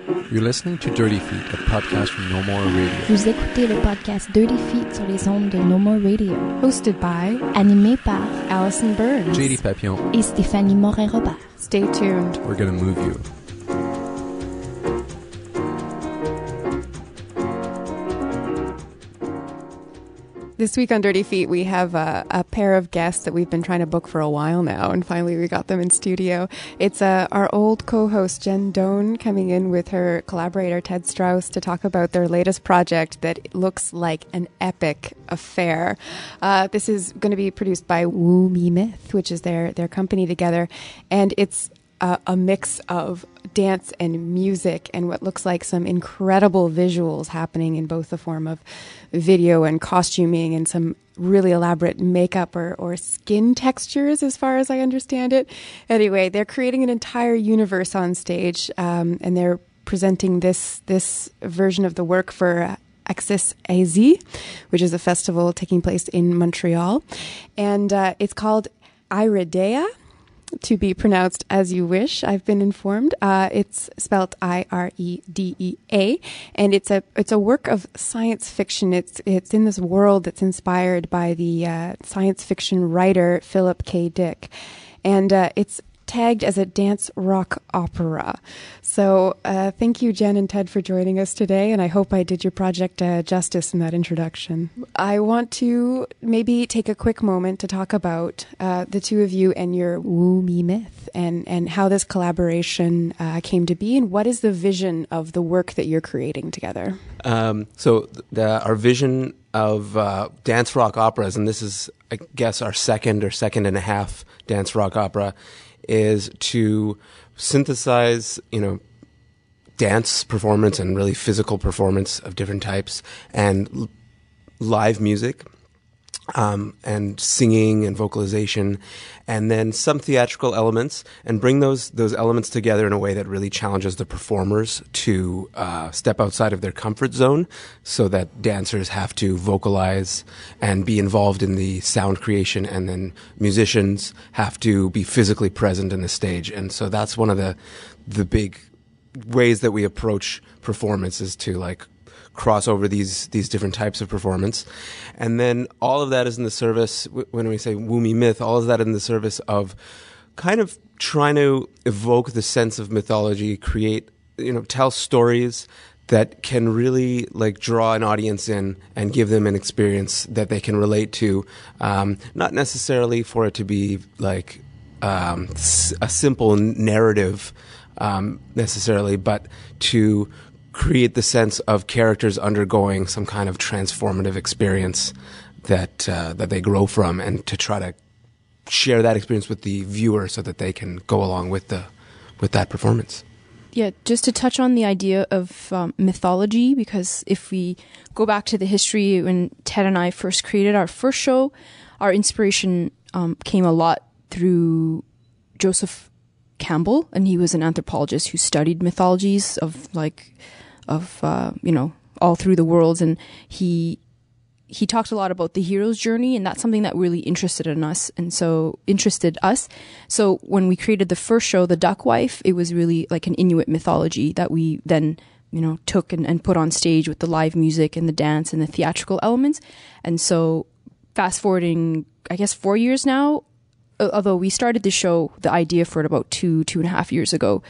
You're listening to Dirty Feet, a podcast from No More Radio. Vous écoutez le podcast Dirty Feet sur les ondes de No More Radio. Hosted by, animé par Allison Burns, JD Papillon, et Stéphanie Morin-Robert. Stay tuned. We're gonna move you. This week on Dirty Feet, we have a pair of guests that we've been trying to book for a while now, and finally we got them in studio. It's our old co-host, Jenn Doan, coming in with her collaborator, Ted Strauss, to talk about their latest project that looks like an epic affair. This is going to be produced by Woo Me Myth, which is their company together, and it's a mix of dance and music and what looks like some incredible visuals happening in both the form of video and costuming and some really elaborate makeup or skin textures, as far as I understand it. Anyway, they're creating an entire universe on stage, and they're presenting this version of the work for Axis AZ, which is a festival taking place in Montreal. And it's called Iredea, to be pronounced as you wish, I've been informed. It's spelled Iredea, and it's a work of science fiction. It's in this world that's inspired by the science fiction writer Philip K. Dick, and it's tagged as a dance rock opera. So thank you, Jenn and Ted, for joining us today, and I hope I did your project justice in that introduction. I want to maybe take a quick moment to talk about the two of you and your Woo Me Myth and how this collaboration came to be, and what is the vision of the work that you're creating together? So our vision of dance rock operas, and this is, I guess, our second and a half dance rock opera, is to synthesize, dance performance and really physical performance of different types and live music, and singing and vocalization, and then some theatrical elements, and bring those elements together in a way that really challenges the performers to step outside of their comfort zone, so that dancers have to vocalize and be involved in the sound creation, and then musicians have to be physically present in the stage. And so that's one of the big ways that we approach performance, is to cross over these different types of performance. And then all of that is in the service, when we say Woo Me Myth, all of that in the service of kind of trying to evoke the sense of mythology, create, tell stories that can really draw an audience in and give them an experience that they can relate to, not necessarily for it to be a simple narrative necessarily, but to create the sense of characters undergoing some kind of transformative experience that they grow from, and to try to share that experience with the viewer so that they can go along with that performance. Yeah, just to touch on the idea of mythology, because if we go back to the history when Ted and I first created our first show, our inspiration came a lot through Joseph Campbell, and he was an anthropologist who studied mythologies of all through the worlds, and he talked a lot about the hero's journey, and that's something that really interested us. So when we created the first show, The Duck Wife, it was really like an Inuit mythology that we then took and put on stage with the live music and the dance and the theatrical elements. And so fast forwarding, I guess 4 years now, although we started the show, the idea for it about 2.5 years ago,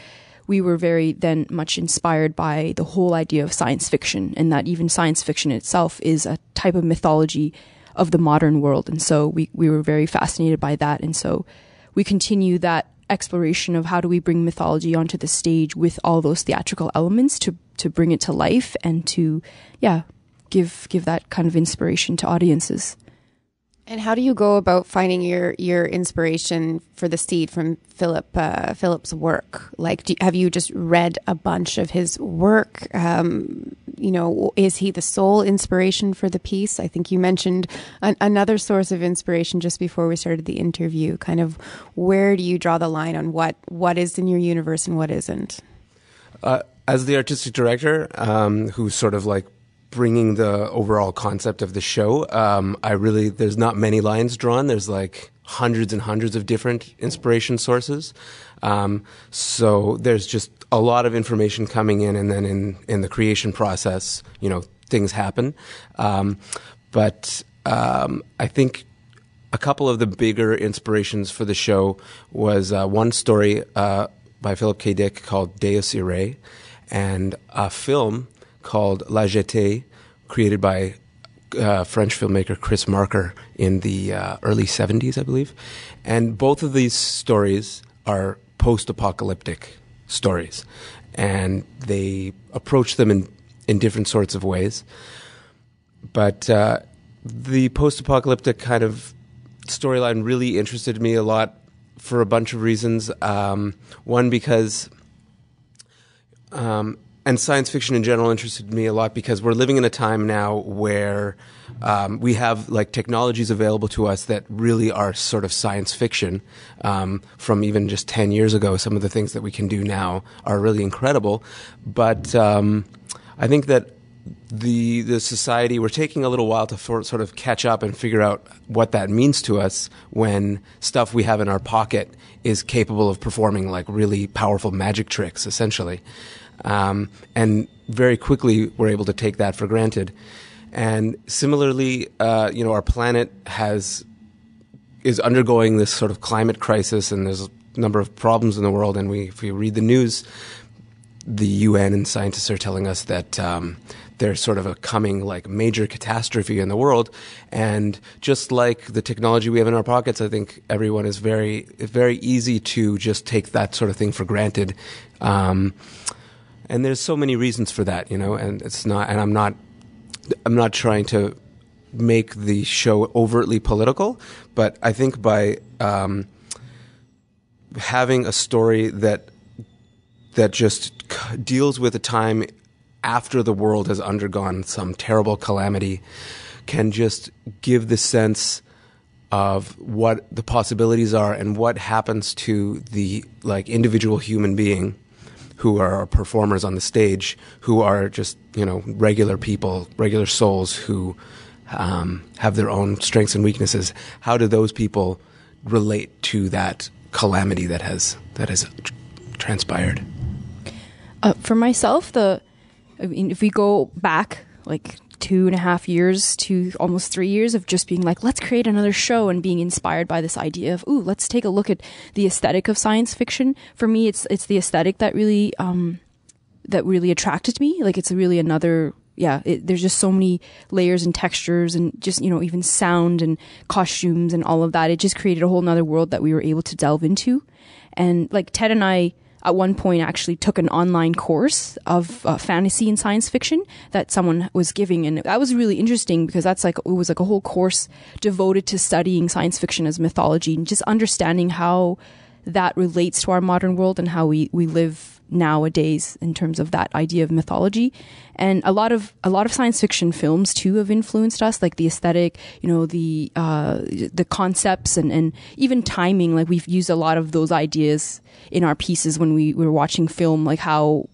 we were very then much inspired by the whole idea of science fiction, and that even science fiction itself is a type of mythology of the modern world. And so we were very fascinated by that. And so we continue that exploration of how do we bring mythology onto the stage with all those theatrical elements to bring it to life and to, give that kind of inspiration to audiences. And how do you go about finding your inspiration for the seed from Philip's work? Have you just read a bunch of his work? Is he the sole inspiration for the piece? I think you mentioned another source of inspiration just before we started the interview. Kind of, where do you draw the line on what is in your universe and what isn't? As the artistic director, who sort of bringing the overall concept of the show. There's not many lines drawn. There's like hundreds and hundreds of different inspiration sources. So there's just a lot of information coming in, and then in the creation process, things happen. But I think a couple of the bigger inspirations for the show was one story by Philip K. Dick called Deus Irae, and a film called La Jetée, created by French filmmaker Chris Marker in the early 70s, I believe. And both of these stories are post-apocalyptic stories, and they approach them in different sorts of ways. But the post-apocalyptic kind of storyline really interested me a lot for a bunch of reasons. One, because and science fiction in general interested me a lot because we're living in a time now where we have like technologies available to us that really are sort of science fiction. From even just 10 years ago, some of the things that we can do now are really incredible. But I think that the society, we're taking a little while to sort of catch up and figure out what that means to us when stuff we have in our pocket is capable of performing like really powerful magic tricks, essentially. And very quickly we're able to take that for granted. And similarly, our planet is undergoing this sort of climate crisis, and there's a number of problems in the world. And if we read the news, the UN and scientists are telling us that there's sort of a coming like major catastrophe in the world. And just like the technology we have in our pockets, I think everyone is very easy to just take that sort of thing for granted. And there's so many reasons for that, and it's not, and I'm not trying to make the show overtly political, but I think by having a story that just deals with a time after the world has undergone some terrible calamity can just give the sense of what the possibilities are and what happens to the like individual human being who are performers on the stage, who are just, regular people, regular souls who have their own strengths and weaknesses. How do those people relate to that calamity that has transpired? For myself, if we go back like 2.5 years to almost 3 years of just being like, let's create another show and being inspired by this idea of, let's take a look at the aesthetic of science fiction. For me, it's the aesthetic that really attracted me. Like it's really another, there's just so many layers and textures and just, even sound and costumes and all of that. It just created a whole nother world that we were able to delve into. And like Ted and I, at one point actually took an online course of fantasy and science fiction that someone was giving. And that was really interesting because it was like a whole course devoted to studying science fiction as mythology and just understanding how that relates to our modern world and how we live nowadays in terms of that idea of mythology. And a lot of science fiction films too have influenced us, like the aesthetic, the concepts and even timing. Like we've used a lot of those ideas in our pieces when we were watching film, like how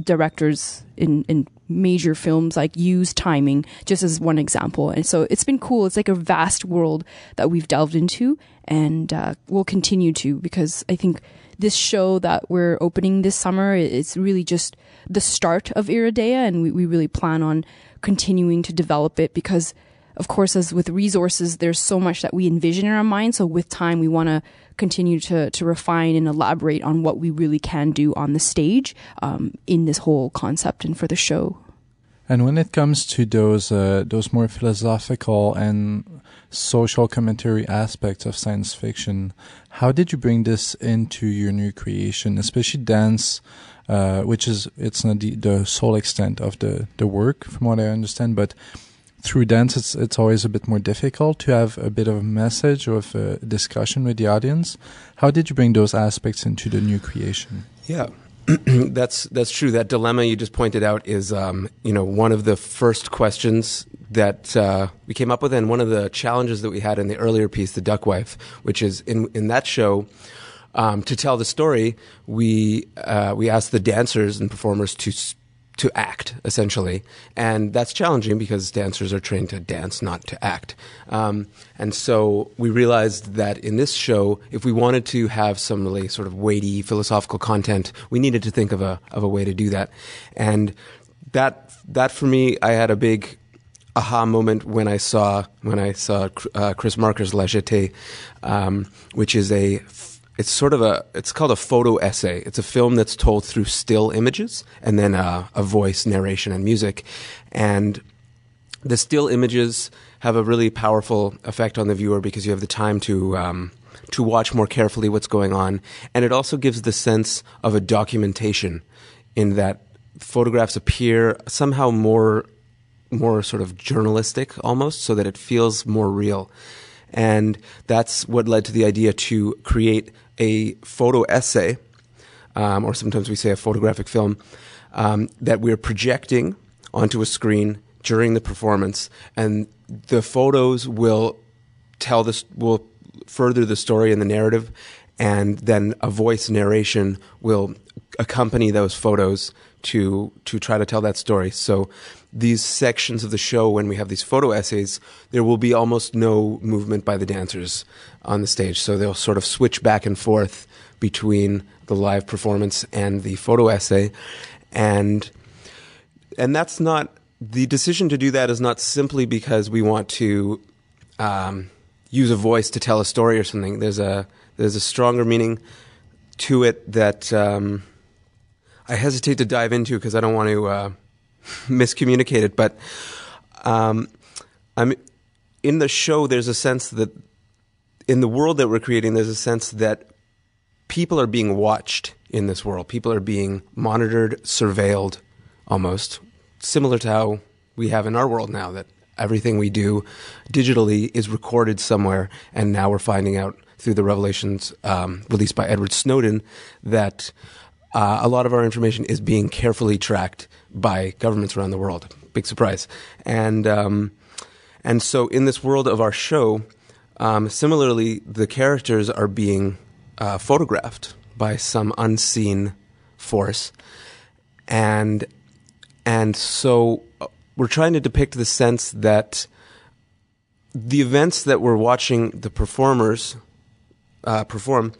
directors in major films like use timing, just as one example. And so it's been cool. It's like a vast world that we've delved into, and we'll continue to, because I think this show that we're opening this summer, it's really just the start of Iredea, and we really plan on continuing to develop it because, of course, as with resources, there's so much that we envision in our mind. So with time, we want to continue to refine and elaborate on what we really can do on the stage in this whole concept and for the show. And when it comes to those more philosophical and social commentary aspects of science fiction, how did you bring this into your new creation, especially dance, which it's not the sole extent of the work, from what I understand, but through dance, it's always a bit more difficult to have a bit of a message or of a discussion with the audience. How did you bring those aspects into the new creation? Yeah. That's true. That dilemma you just pointed out is, one of the first questions that we came up with, and one of the challenges that we had in the earlier piece, The Duck Wife, which is in that show, to tell the story, we asked the dancers and performers to act, essentially. And that's challenging because dancers are trained to dance, not to act. And so we realized that in this show, if we wanted to have some really sort of weighty philosophical content, we needed to think of a way to do that. And that for me, I had a big aha moment when I saw Chris Marker's La Jetée, which is it's called a photo essay. It's a film that's told through still images and then a voice, narration, and music. And the still images have a really powerful effect on the viewer because you have the time to watch more carefully what's going on. And it also gives the sense of a documentation in that photographs appear somehow more sort of journalistic almost, so that it feels more real. And that's what led to the idea to create a photo essay, or sometimes we say a photographic film, that we're projecting onto a screen during the performance, and the photos will further the story and the narrative, and then a voice narration will accompany those photos to try to tell that story. So these sections of the show, when we have these photo essays, there will be almost no movement by the dancers on the stage. So they'll sort of switch back and forth between the live performance and the photo essay. And that's not, the decision to do that is not simply because we want to use a voice to tell a story or something. There's a stronger meaning to it that I hesitate to dive into because I don't want to miscommunicate it. But in the show, there's a sense that in the world that we're creating, there's a sense that people are being watched in this world. People are being monitored, surveilled, almost similar to how we have in our world now, that everything we do digitally is recorded somewhere. And now we're finding out through the revelations released by Edward Snowden that a lot of our information is being carefully tracked by governments around the world. Big surprise. And so in this world of our show, similarly, the characters are being photographed by some unseen force. And so we're trying to depict the sense that the events that we're watching the performers perform,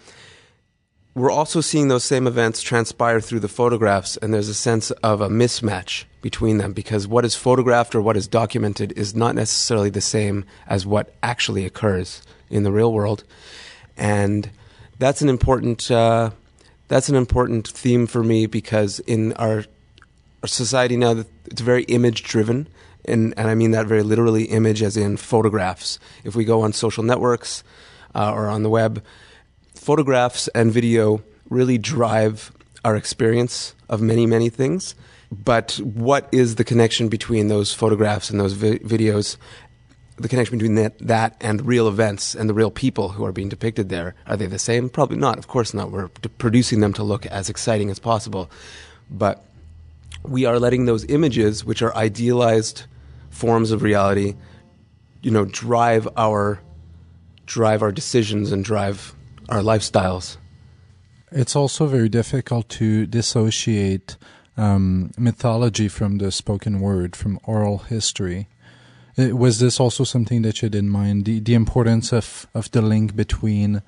we're also seeing those same events transpire through the photographs, and there's a sense of a mismatch between them because what is photographed or what is documented is not necessarily the same as what actually occurs in the real world. And that's an important theme for me because in our society now, it's very image-driven, and I mean that very literally, image as in photographs. If we go on social networks or on the web, photographs and video really drive our experience of many, many things. But what is the connection between those photographs and those videos? The connection between that and real events and the real people who are being depicted there. Are they the same? Probably not. Of course not. We're producing them to look as exciting as possible. But we are letting those images, which are idealized forms of reality, drive our decisions and drive our lifestyles. It's also very difficult to dissociate mythology from the spoken word, from oral history. Was this also something that you had in mind, the importance of the link between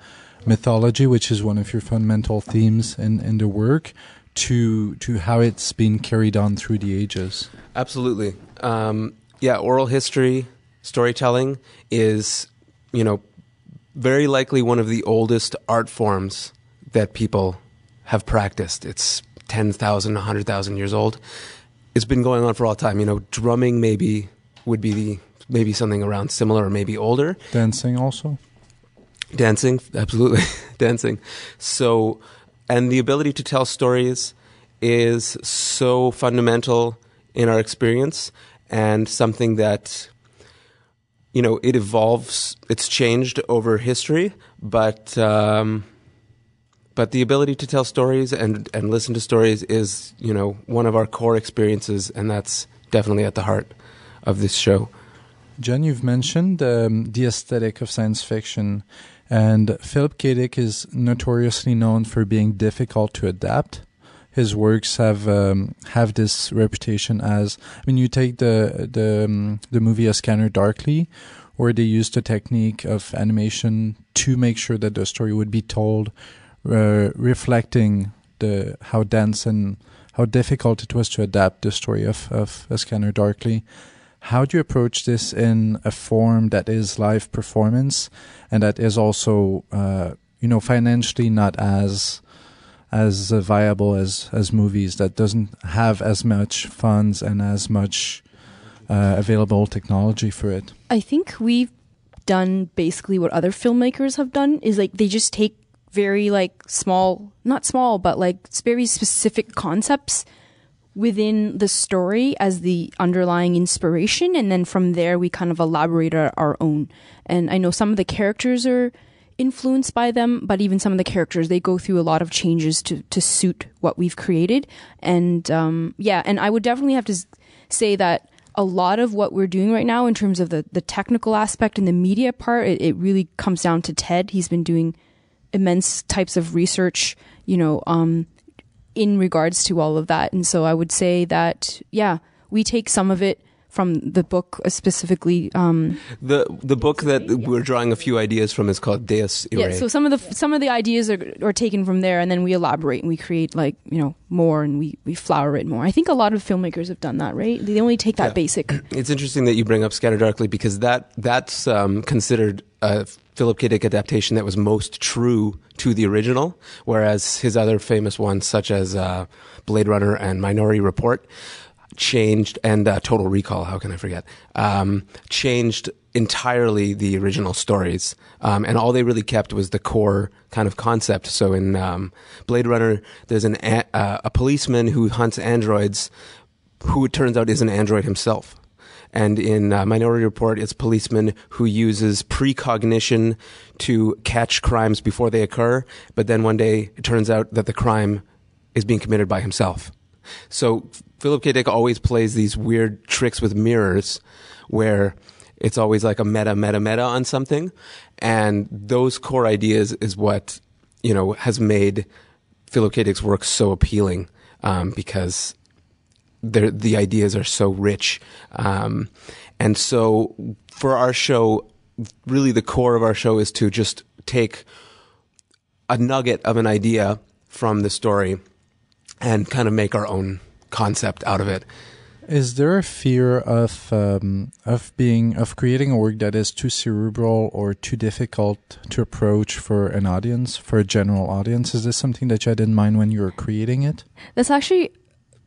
mythology, which is one of your fundamental themes in the work, to how it's been carried on through the ages? Absolutely. Oral history, storytelling is, very likely one of the oldest art forms that people have practiced. It's 10,000, 100,000 years old. It's been going on for all time. Drumming maybe would be maybe something around similar or maybe older. Dancing also? Dancing, absolutely. Dancing. So, and the ability to tell stories is so fundamental in our experience and something that it evolves, it's changed over history, but the ability to tell stories and listen to stories is, one of our core experiences, and that's definitely at the heart of this show. Jenn, you've mentioned the aesthetic of science fiction, and Philip K. Dick is notoriously known for being difficult to adapt. his works have this reputation as. I mean, you take the movie A Scanner Darkly, where they used the technique of animation to make sure that the story would be told, reflecting how dense and how difficult it was to adapt the story of A Scanner Darkly. How do you approach this in a form that is live performance and that is also, financially not as viable as movies, that doesn't have as much funds and as much available technology for it? I think we've done basically what other filmmakers have done, is like they just take very not small, but very specific concepts within the story as the underlying inspiration, and then from there we kind of elaborate our own. And I know some of the characters are influenced by them, but even some of the characters, they go through a lot of changes to suit what we've created. And and I would definitely have to say that a lot of what we're doing right now in terms of the technical aspect and the media part, it really comes down to Ted. He's been doing immense types of research, in regards to all of that. And so I would say that, we take some of it from the book, specifically. The book that we're drawing a few ideas from is called Deus Irae. Yeah, so some of the ideas are taken from there, and then we elaborate and we create more, and we flower it more. I think a lot of filmmakers have done that, right? They only take that basic. It's interesting that you bring up Scatter Darkly, because that's considered a Philip K. Dick adaptation that was most true to the original, whereas his other famous ones, such as Blade Runner and Minority Report, changed, and Total Recall, how can I forget, changed entirely the original stories. And all they really kept was the core kind of concept. So in Blade Runner, there's a policeman who hunts androids, who it turns out is an android himself. And in Minority Report, it's a policeman who uses precognition to catch crimes before they occur, but then one day it turns out that the crime is being committed by himself. So Philip K. Dick always plays these weird tricks with mirrors, where it's always like a meta on something. And those core ideas is what, has made Philip K. Dick's work so appealing, because the ideas are so rich. And so for our show, really the core of our show is to just take a nugget of an idea from the story and kind of make our own concept out of it. Is there a fear of creating a work that is too cerebral or too difficult to approach for an audience, for a general audience? Is this something that you had in mind when you were creating it? That's actually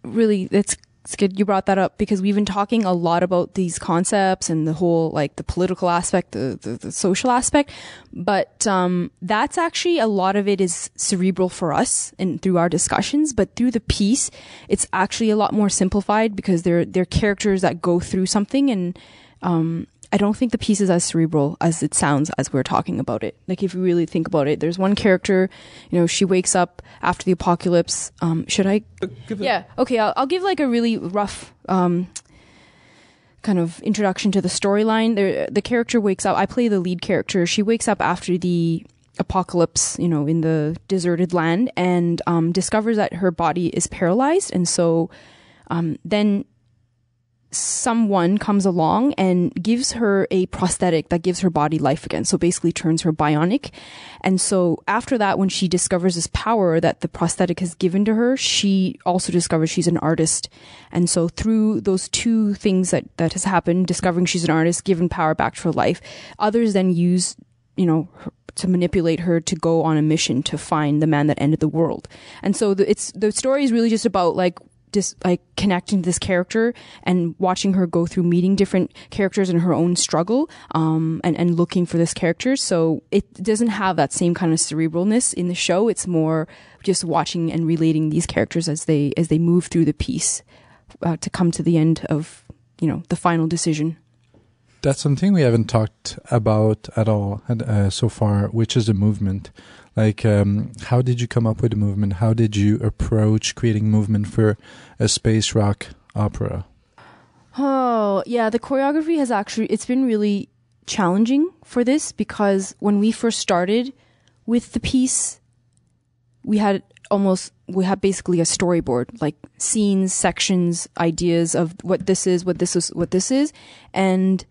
it's good you brought that up, because we've been talking a lot about these concepts and the whole, the political aspect, the social aspect. But that's actually, a lot of it is cerebral for us and through our discussions. But through the piece, it's actually a lot more simplified, because they're characters that go through something. And I don't think the piece is as cerebral as it sounds as we're talking about it. If you really think about it, there's one character, she wakes up after the apocalypse. Should I? Yeah. Okay. I'll give a really rough, kind of introduction to the storyline. The character wakes up. I play the lead character. She wakes up after the apocalypse, in the deserted land, and discovers that her body is paralyzed. And so, then someone comes along and gives her a prosthetic that gives her body life again. So basically turns her bionic. And so after that, when she discovers this power that the prosthetic has given to her, she also discovers she's an artist. And so through those two things that has happened, discovering she's an artist, given power back to her life, others then use, to manipulate her to go on a mission to find the man that ended the world. And so the story is really just about just connecting to this character and watching her go through meeting different characters in her own struggle, and looking for this character. So it doesn't have that same kind of cerebralness in the show. It's more just watching and relating these characters as they move through the piece, to come to the end of, the final decision. That's something we haven't talked about at all so far, which is the movement. How did you come up with the movement? How did you approach creating movement for a space rock opera? Oh, yeah, the choreography it's been really challenging for this, because when we first started with the piece, we had basically a storyboard, like scenes, sections, ideas of what this is. And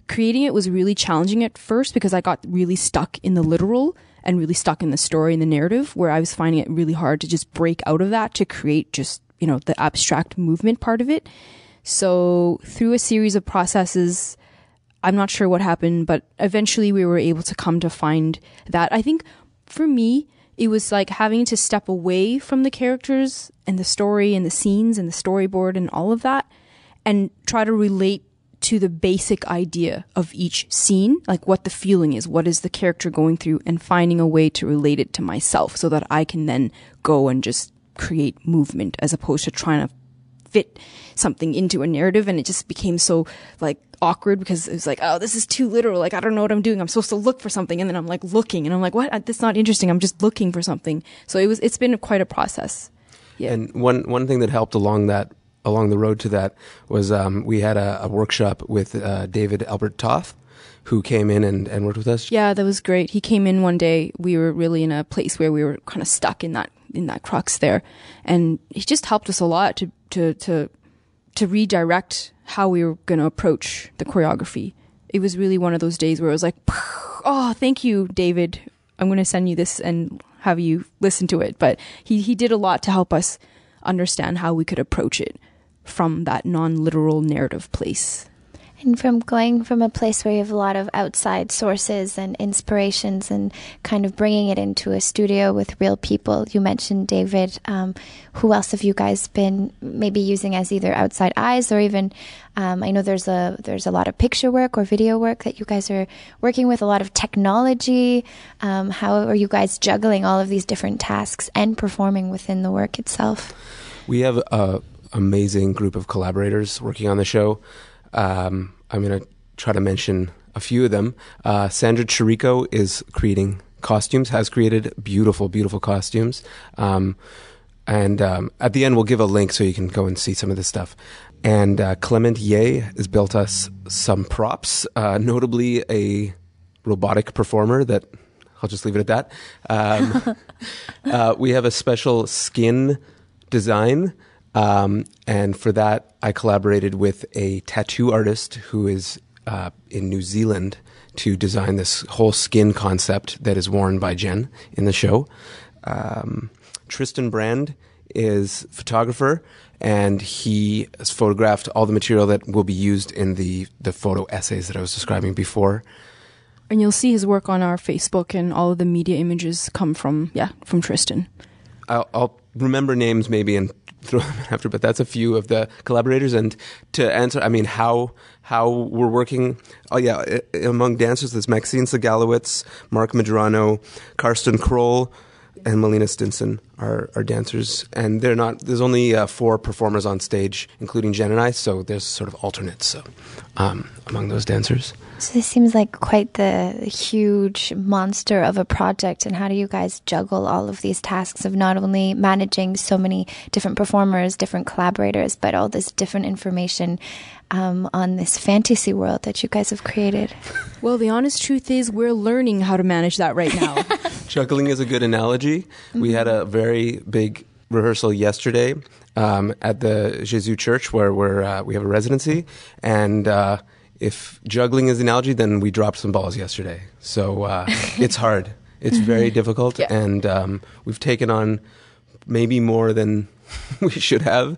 creating it was really challenging at first because I got really stuck in the literal and really stuck in the story and the narrative, where I was finding it really hard to just break out of that to create just, the abstract movement part of it. So through a series of processes, I'm not sure what happened, but eventually we were able to come to find that. I think for me, it was like having to step away from the characters and the story and the scenes and the storyboard and all of that and try to relate to the basic idea of each scene, like what the feeling is, what is the character going through, and finding a way to relate it to myself so that I can then go and just create movement as opposed to trying to fit something into a narrative. And it just became so like awkward because it was like, oh, this is too literal. Like, I don't know what I'm doing. I'm supposed to look for something. And then I'm like looking and I'm like, what? That's not interesting. I'm just looking for something. So it's been quite a process. Yeah. And one thing that helped along the road to that was we had a workshop with David Albert Toth, who came in and worked with us. Yeah, that was great. He came in one day. We were really in a place where we were kind of stuck in that crux there, and he just helped us a lot to redirect how we were going to approach the choreography. It was really one of those days where it was like, oh, thank you, David. I'm going to send you this and have you listen to it. But he did a lot to help us understand how we could approach it from that non-literal narrative place. And from going from a place where you have a lot of outside sources and inspirations and kind of bringing it into a studio with real people. You mentioned David. Who else have you guys been maybe using as either outside eyes or even, I know there's a lot of picture work or video work that you guys are working with, a lot of technology. How are you guys juggling all of these different tasks and performing within the work itself? We have an amazing group of collaborators working on the show. I'm going to try to mention a few of them. Sandra Chirico is creating costumes, has created beautiful, beautiful costumes. And at the end, we'll give a link so you can go and see some of this stuff. And Clement Ye has built us some props, notably a robotic performer that I'll just leave it at that. We have a special skin design. And for that, I collaborated with a tattoo artist who is in New Zealand to design this whole skin concept that is worn by Jenn in the show. Tristan Brand is a photographer, and he has photographed all the material that will be used in the photo essays that I was describing before. And you'll see his work on our Facebook, and all of the media images come from Tristan. I'll remember names maybe and throw them in after, but that's a few of the collaborators. And to answer, I mean, how we're working. Oh yeah, among dancers, there's Maxine Segalowitz, Mark Medrano, Karsten Kroll, and Melina Stinson are dancers. And there's only 4 performers on stage, including Jenn and I. So there's sort of alternates among those dancers. So this seems like quite the huge monster of a project. And how do you guys juggle all of these tasks of not only managing so many different performers, different collaborators, but all this different information on this fantasy world that you guys have created? Well, the honest truth is we're learning how to manage that right now. Juggling is a good analogy. Mm-hmm. We had a very big rehearsal yesterday at the Jésus Church where we have a residency, and if juggling is the analogy, then we dropped some balls yesterday. So it's hard. It's very difficult, yeah. And we've taken on maybe more than we should have.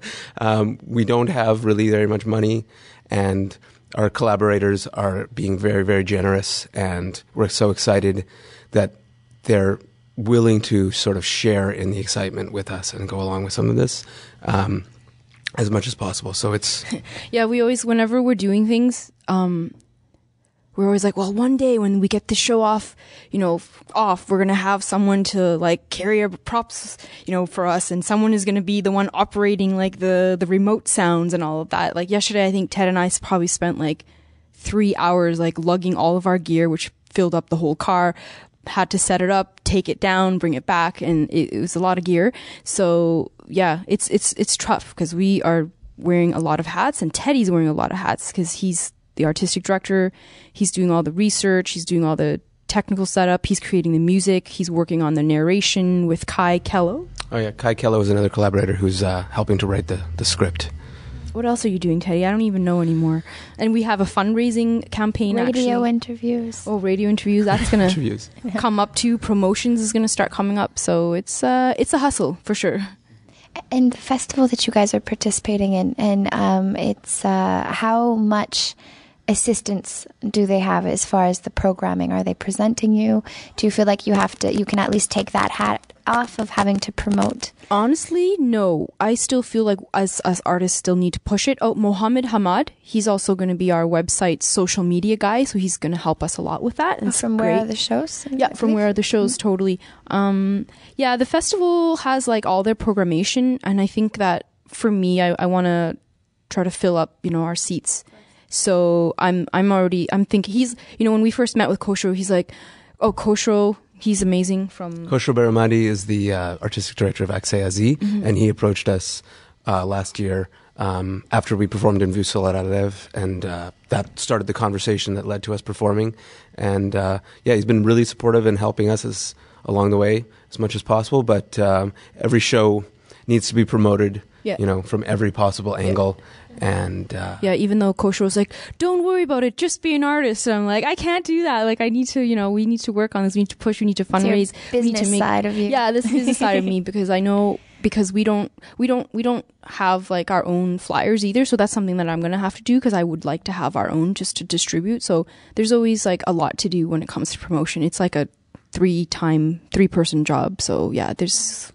We don't have really very much money, and our collaborators are being very, very generous, and we're so excited that they're willing to sort of share in the excitement with us and go along with some of this as much as possible. So it's... Yeah, we always, whenever we're doing things, we're always like, well, one day when we get the show off, we're going to have someone to like carry our props, for us, and someone is going to be the one operating like the remote sounds and all of that. Like yesterday, I think Ted and I probably spent like 3 hours like lugging all of our gear, which filled up the whole car, had to set it up, take it down, bring it back, and it was a lot of gear. So yeah, it's tough because we are wearing a lot of hats, and Teddy's wearing a lot of hats because he's the artistic director. He's doing all the research. He's doing all the technical setup. He's creating the music. He's working on the narration with Kai Kello. Oh yeah, Kai Kello is another collaborator who's helping to write the script. What else are you doing, Teddy? I don't even know anymore. And we have a fundraising campaign. Radio interviews. Oh, radio interviews. That's gonna come up too. Promotions is gonna start coming up. So it's a hustle for sure. And the festival that you guys are participating in, and it's how much assistance do they have as far as the programming? Are they presenting you? Do you feel like you can at least take that hat off of having to promote? Honestly, no. I still feel like as artists still need to push it. Oh, Mohammed Hamad, he's also going to be our website's social media guy, so he's going to help us a lot with that. And from where are the shows? Yeah, from where are the shows, totally. Yeah, the festival has like all their programmation, and I think that for me, I want to try to fill up, our seats. So I'm thinking he's, when we first met with Koshro, he's like, oh, Koshro, he's amazing. Koshro Baramadi is the artistic director of Aksay Azi, and he approached us last year after we performed in Vue sur la Relève, and that started the conversation that led to us performing. And he's been really supportive in helping us along the way as much as possible, but every show needs to be promoted, from every possible angle. And even though Koshro was like, don't worry about it, just be an artist, and I'm like, I can't do that. Like, I need to, we need to work on this. We need to push. We need to fundraise. Business side of you. Yeah, this business side of me, because I know, because we don't have like our own flyers either. So that's something that I'm gonna have to do, because I would like to have our own just to distribute. So there's always like a lot to do when it comes to promotion. It's like a 3-person job. So there's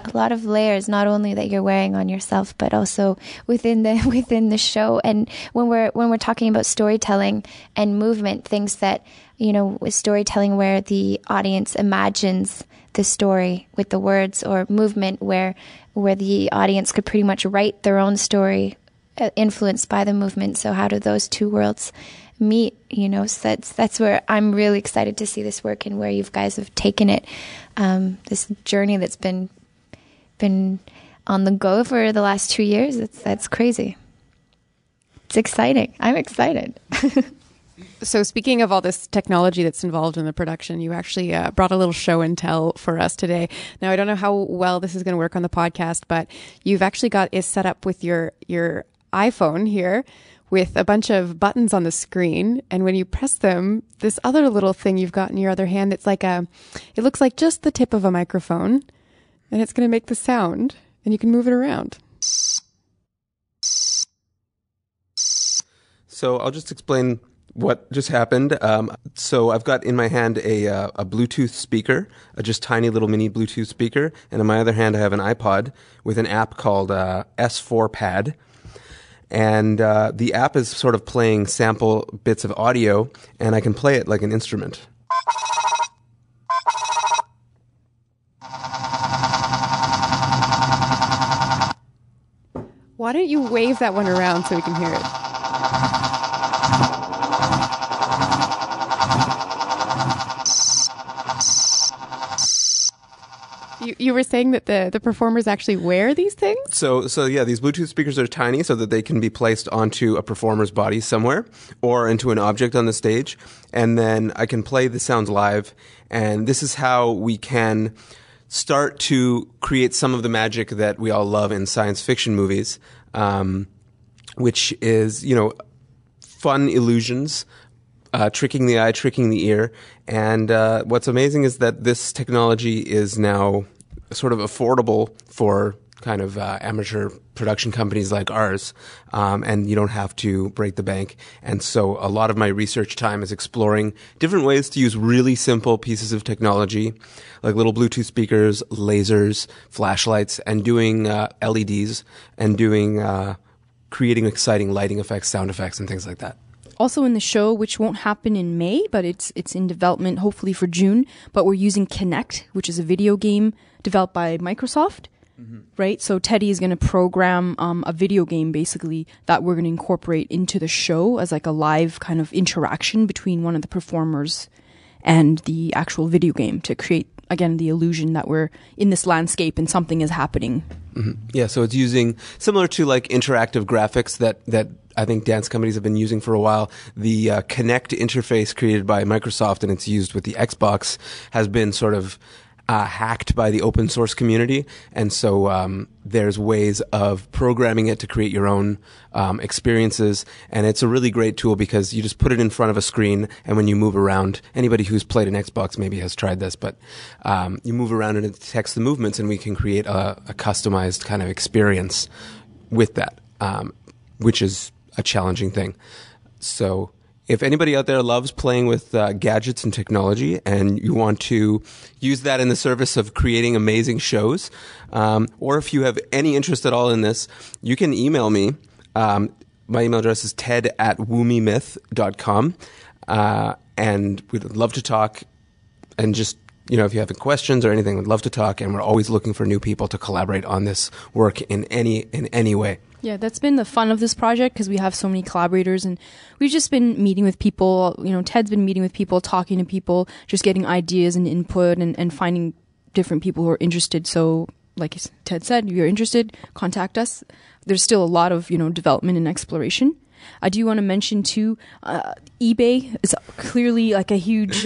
a lot of layers, not only that you're wearing on yourself, but also within the show. And when we're talking about storytelling and movement, things that, with storytelling where the audience imagines the story with the words, or movement where the audience could pretty much write their own story influenced by the movement. So how do those two worlds meet? So that's where I'm really excited to see this work and where you guys have taken it. This journey that's been on the go for the last 2 years. That's crazy. It's exciting. I'm excited. So speaking of all this technology that's involved in the production, you actually brought a little show and tell for us today. Now, I don't know how well this is going to work on the podcast, but you've actually got it set up with your iPhone here with a bunch of buttons on the screen. And when you press them, this other little thing you've got in your other hand, it looks like just the tip of a microphone. And it's going to make the sound, and you can move it around. So I'll just explain what just happened. So I've got in my hand a Bluetooth speaker, a just tiny little mini Bluetooth speaker. And in my other hand, I have an iPod with an app called S4 Pad. And the app is sort of playing sample bits of audio, and I can play it like an instrument. Why don't you wave that one around so we can hear it? You were saying that the performers actually wear these things? So these Bluetooth speakers are tiny so that they can be placed onto a performer's body somewhere or into an object on the stage. And then I can play the sounds live. And this is how we can start to create some of the magic that we all love in science fiction movies, which is, fun illusions, tricking the eye, tricking the ear. And what's amazing is that this technology is now sort of affordable for kind of amateur production companies like ours, and you don't have to break the bank. And so a lot of my research time is exploring different ways to use really simple pieces of technology, like little Bluetooth speakers, lasers, flashlights, and doing LEDs, and creating exciting lighting effects, sound effects, and things like that. Also in the show, which won't happen in May, but it's in development hopefully for June, but we're using Kinect, which is a video game developed by Microsoft. Mm-hmm. Right? So Teddy is going to program a video game basically that we're going to incorporate into the show as like a live kind of interaction between one of the performers and the actual video game to create, again, the illusion that we're in this landscape and something is happening. Mm-hmm. Yeah, so it's using similar to like interactive graphics that I think dance companies have been using for a while. The Kinect interface created by Microsoft, and it's used with the Xbox, has been sort of hacked by the open source community. And so there's ways of programming it to create your own experiences. And it's a really great tool because you just put it in front of a screen, and when you move around, anybody who's played an Xbox maybe has tried this, but you move around and it detects the movements, and we can create a customized kind of experience with that, which is a challenging thing. So if anybody out there loves playing with gadgets and technology, and you want to use that in the service of creating amazing shows, or if you have any interest at all in this, you can email me. My email address is ted@woomymyth.com, and we'd love to talk. And just, if you have questions or anything, we'd love to talk. And we're always looking for new people to collaborate on this work in any way. Yeah, that's been the fun of this project, because we have so many collaborators, and we've just been meeting with people. Ted's been meeting with people, talking to people, just getting ideas and input, and finding different people who are interested. So, like Ted said, if you're interested, contact us. There's still a lot of, development and exploration. I do want to mention too, eBay is clearly like a huge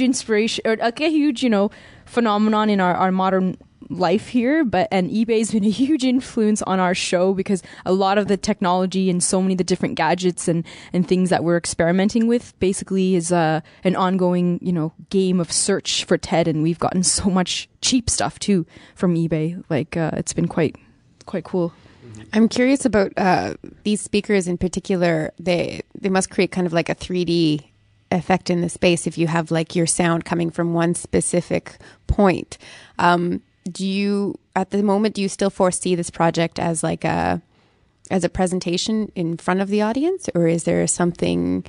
inspiration, or like a huge, phenomenon in our modern life here, and eBay's been a huge influence on our show, because a lot of the technology and so many of the different gadgets and things that we're experimenting with basically is an ongoing, game of search for Ted, and we've gotten so much cheap stuff too from eBay. Like it's been quite cool. I'm curious about these speakers in particular. They must create kind of like a 3D effect in the space if you have like your sound coming from one specific point. Do you still foresee this project as like as a presentation in front of the audience, or is there something,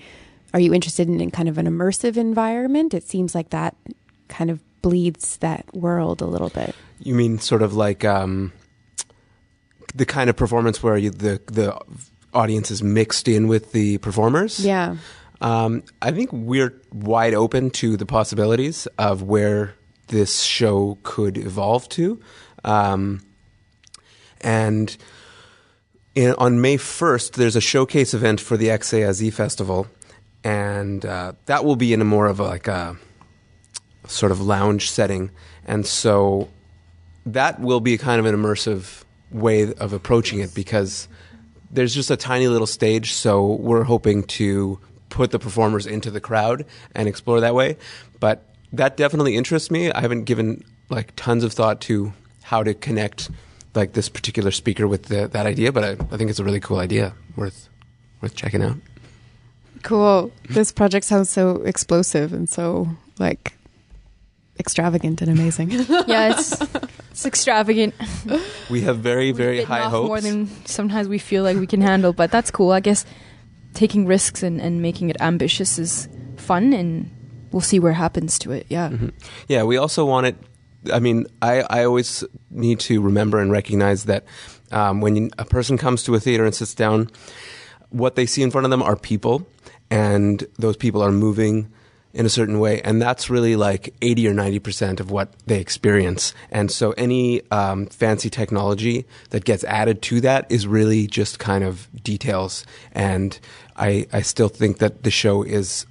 are you interested in kind of an immersive environment? It seems like that kind of bleeds that world a little bit. You mean sort of like the kind of performance where the audience is mixed in with the performers? Yeah. I think we're wide open to the possibilities of where this show could evolve to. And on May 1st, there's a showcase event for the XAZ Festival. And that will be in a more of a sort of lounge setting. And so that will be kind of an immersive way of approaching it, because there's just a tiny little stage. So we're hoping to put the performers into the crowd and explore that way. But that definitely interests me. I haven't given like tons of thought to how to connect like this particular speaker with that idea, but I think it's a really cool idea, worth checking out. Cool. This project sounds so explosive and so like extravagant and amazing. Yeah, it's extravagant. We have very, very high hopes. More than sometimes we feel like we can handle, but that's cool. I guess taking risks and making it ambitious is fun, and we'll see where it happens to it. Yeah. Mm-hmm. Yeah, we also want it. I mean, I always need to remember and recognize that when a person comes to a theater and sits down, what they see in front of them are people, and those people are moving in a certain way. And that's really like 80 or 90% of what they experience. And so any fancy technology that gets added to that is really just kind of details. And I still think that the show is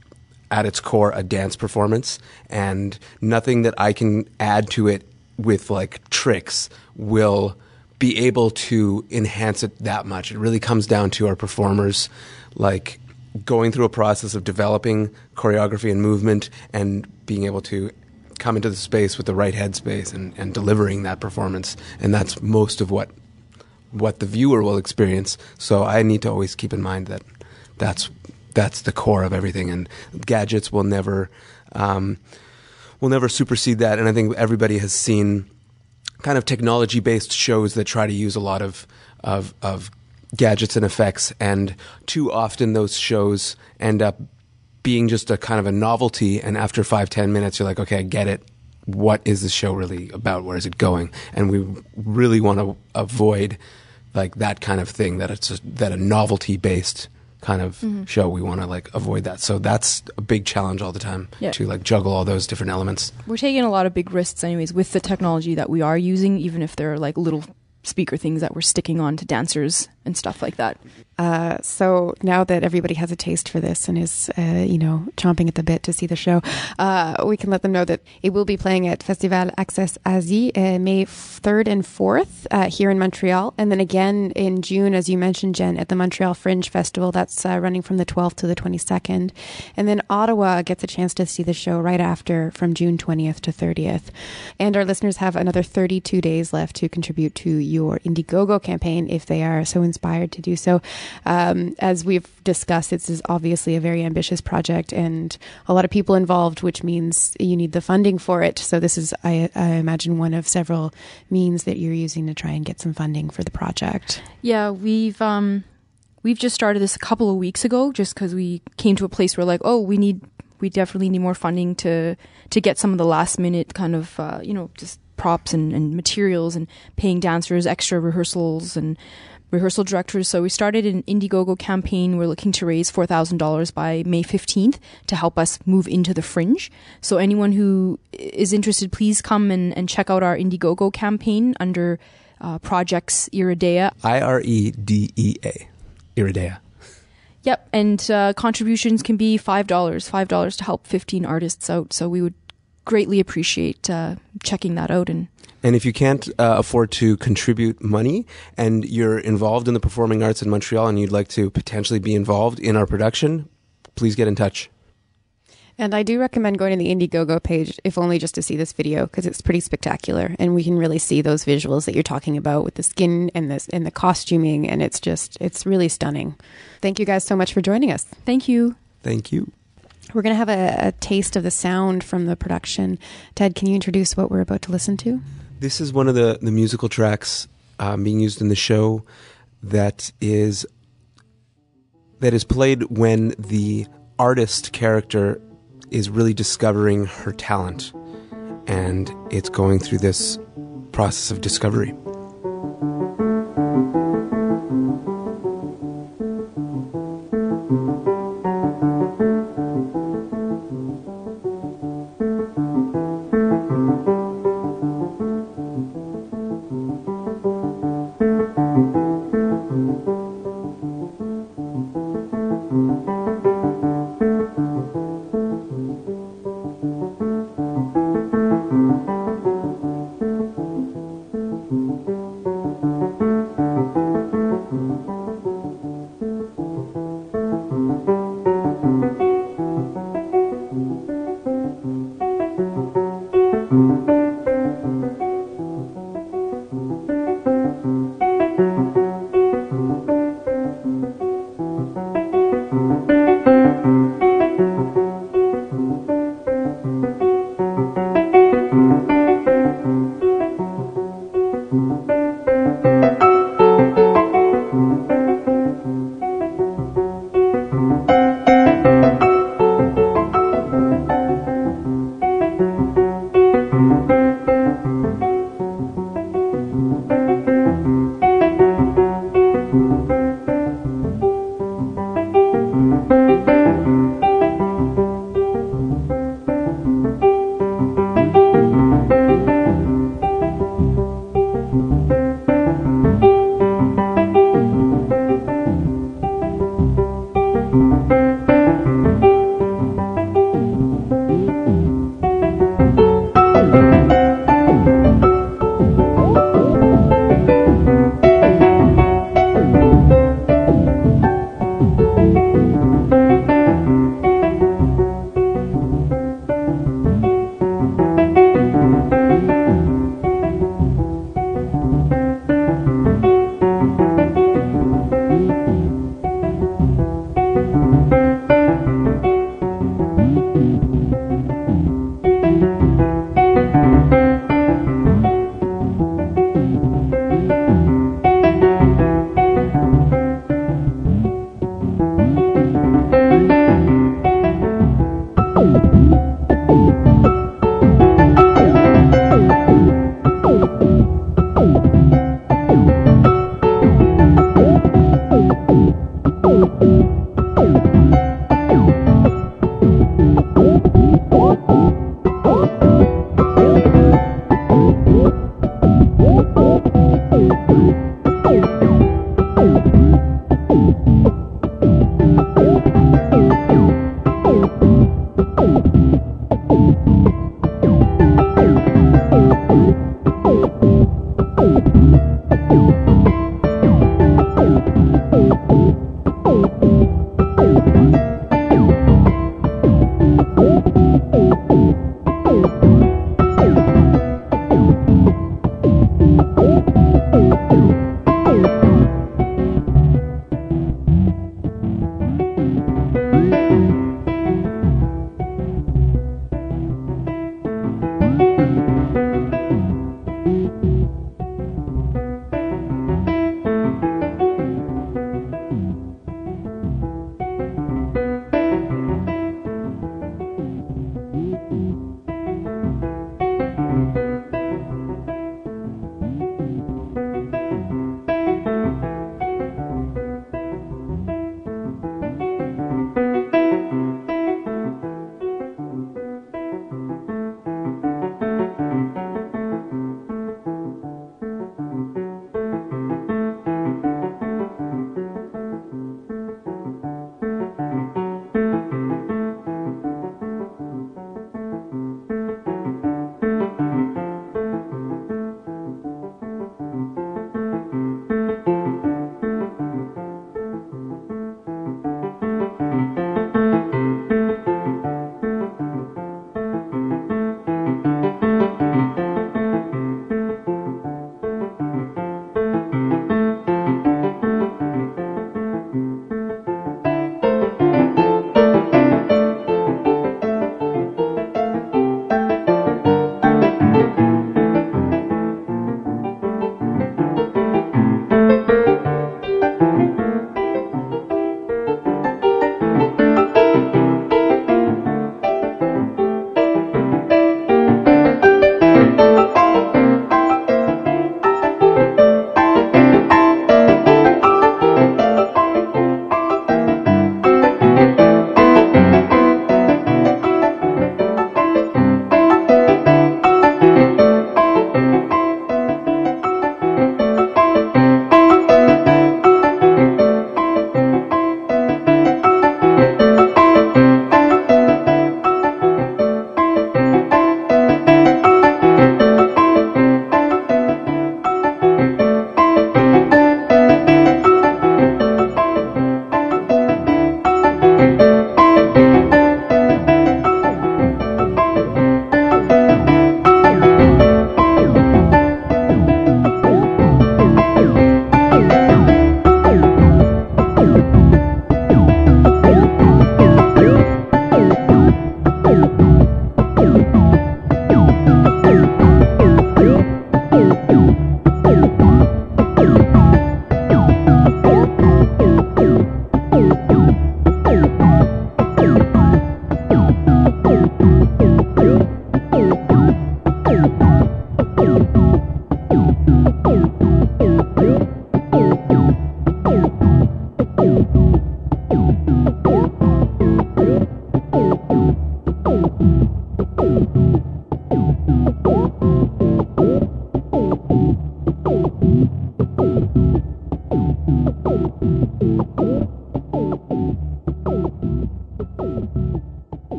at its core a dance performance, and nothing that I can add to it with like tricks will be able to enhance it that much. It really comes down to our performers like going through a process of developing choreography and movement and being able to come into the space with the right headspace and delivering that performance. And that's most of what the viewer will experience. So I need to always keep in mind that that's the core of everything, and gadgets will never supersede that. And I think everybody has seen kind of technology-based shows that try to use a lot of gadgets and effects, and too often those shows end up being just a kind of a novelty. And after 5-10 minutes, you're like, okay, I get it. What is this show really about? Where is it going? And we really want to avoid like that kind of thing. That a novelty-based kind of show, we want to like avoid that. So that's a big challenge all the time, to like juggle all those different elements. We're taking a lot of big risks anyways with the technology that we are using, even if they're like little speaker things that were sticking on to dancers and stuff like that. So now that everybody has a taste for this and is, chomping at the bit to see the show, we can let them know that it will be playing at Festival Access Asie May 3rd and 4th here in Montreal. And then again in June, as you mentioned, Jen, at the Montreal Fringe Festival. That's running from the 12th to the 22nd. And then Ottawa gets a chance to see the show right after from June 20th to 30th. And our listeners have another 32 days left to contribute to your Indiegogo campaign if they are so inspired to do so. As we've discussed, this is obviously a very ambitious project and a lot of people involved, which means you need the funding for it. So this is, I imagine, one of several means that you're using to try and get some funding for the project. Yeah, we've just started this a couple of weeks ago, just because we came to a place where we definitely need more funding to get some of the last minute kind of just props and materials and paying dancers, extra rehearsals and rehearsal directors. So we started an Indiegogo campaign. We're looking to raise $4,000 by May 15th to help us move into the Fringe. So anyone who is interested, please come and check out our Indiegogo campaign under Projects Iredea. Iredea. Iredea. Yep. And contributions can be $5 to help 15 artists out. So we would greatly appreciate checking that out. And if you can't afford to contribute money and you're involved in the performing arts in Montreal and you'd like to potentially be involved in our production, please get in touch. And I do recommend going to the Indiegogo page, if only just to see this video, because it's pretty spectacular. And we can really see those visuals that you're talking about with the skin and the costuming. And it's really stunning. Thank you guys so much for joining us. Thank you. Thank you. We're going to have a taste of the sound from the production. Ted, can you introduce what we're about to listen to? This is one of the musical tracks being used in the show that is played when the artist character is really discovering her talent, and it's going through this process of discovery.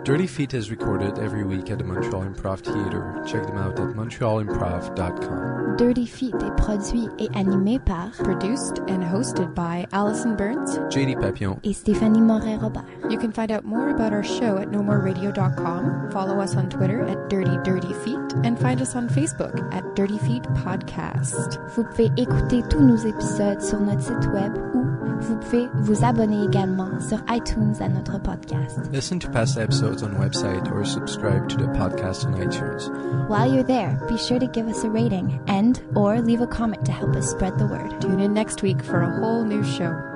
Dirty Feet is recorded every week at the Montreal Improv Theatre. Check them out at montrealimprov.com. Dirty Feet est produit et animé par Produced and hosted by Allison Burns, JD Papillon, et Stéphanie Moret-Robert. You can find out more about our show at nomoreradio.com, follow us on Twitter at Dirty Dirty Feet, and find us on Facebook at Dirty Feet Podcast. Vous pouvez écouter tous nos épisodes sur notre site web ou vous pouvez vous abonner également sur iTunes à notre podcast. Listen to past episodes on the website or subscribe to the podcast on iTunes. While you're there, be sure to give us a rating and or leave a comment to help us spread the word. Tune in next week for a whole new show.